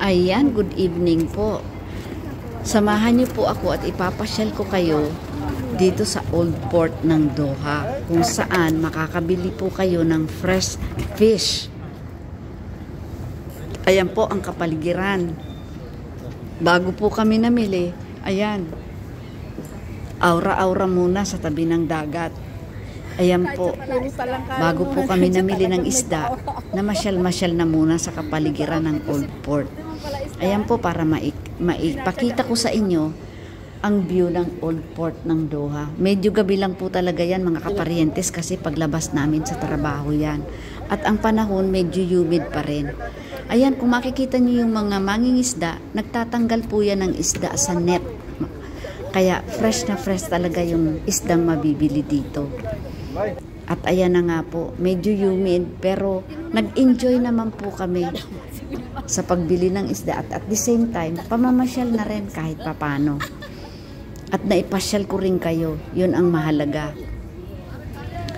Ayan, good evening po. Samahan niyo po ako at ipapasyal ko kayo dito sa Old Port ng Doha, kung saan makakabili po kayo ng fresh fish. Ayan po ang kapaligiran. Bago po kami namili, ayan, aura-aura muna sa tabi ng dagat. Ayan po, bago po kami namili ng isda, namasyal-masyal na muna sa kapaligiran ng Old Port. Ayan po, para maipakita ko sa inyo ang view ng Old Port ng Doha. Medyo gabi lang po talaga yan mga kaparientes, kasi paglabas namin sa trabaho yan. At ang panahon medyo humid pa rin. Ayan, kung makikita nyo yung mga mangingisda, nagtatanggal po yan ng isda sa net. Kaya fresh na fresh talaga yung isdang mabibili dito. At ayan na nga po, medyo humid, pero nag-enjoy naman po kami sa pagbili ng isda. At the same time, pamamasyal na rin kahit papano. At naipasyal ko rin kayo, yun ang mahalaga.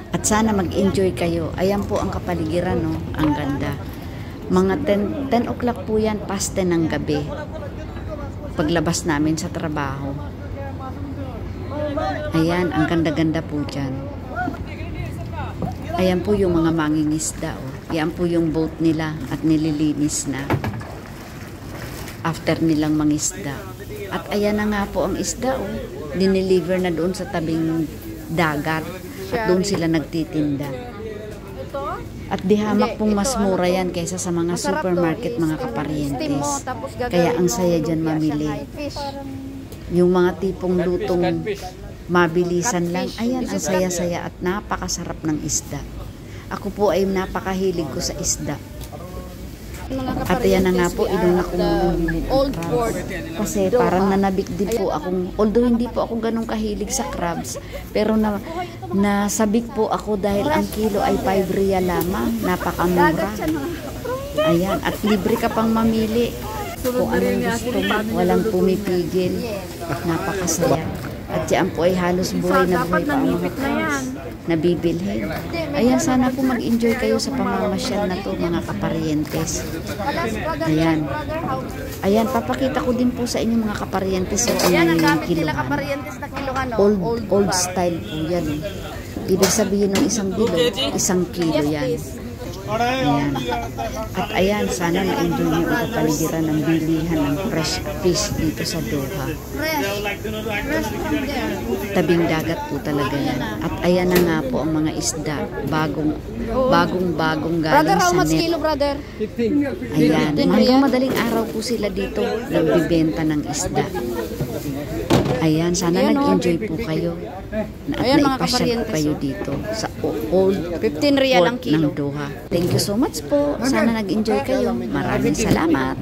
At sana mag-enjoy kayo. Ayan po ang kapaligiran, no? Ang ganda. Mga 10 o'clock po yan, past 10 ng gabi. Paglabas namin sa trabaho. Ayan, ang ganda-ganda po dyan. Ayan po yung mga mangingisda. Oh. Ayan po yung boat nila at nililinis na after nilang mangisda. At ayan na nga po ang isda. Oh. Dineliver na doon sa tabing dagat. At doon sila nagtitinda. At di hamak pong mas mura yan kaysa sa mga supermarket, mga kaparientes. Kaya ang saya dyan mamili. Yung mga tipong lutong mabilisan lang. Ayan, ang saya-saya at napakasarap ng isda. Ako po ay napakahilig ko sa isda. At ayan na nga po, idong akong bumili ng crabs. Kasi parang nanabik din po akong, although hindi po ako ganun kahilig sa crabs, pero nasabik po ako dahil ang kilo ay 5 real lamang. Napakamura. Ayan, at libre ka pang mamili. Kung anong gusto mo, walang pumipigil. Napakasaya. At yan po ay halos buhay na buhay pa ang mga crabs na bibilhin. Ayan, sana po mag-enjoy kayo sa pamamasyal na to mga kaparientes. Ayan. Ayan, papakita ko din po sa inyo mga kaparientes yung kiluhan. Old style po yan. Ibig sabihin ng isang kilo, 1 kilo yan. Ayan. At ayan, sana na-enjoy nyo ang kapaligiran ng bilihan ng fresh fish dito sa Doha. Tabing dagat po talaga yan. At ayan na nga po ang mga isda, bagong galing sa net. Ayan, hanggang madaling araw po sila dito nagbibenta ng isda. Ayan, sana nag-enjoy po kayo. At naipasyal po kayo dito sa Old 15 real ang Port kilo ng Doha. Thank you so much po. Sana nag-enjoy kayo. Maraming salamat.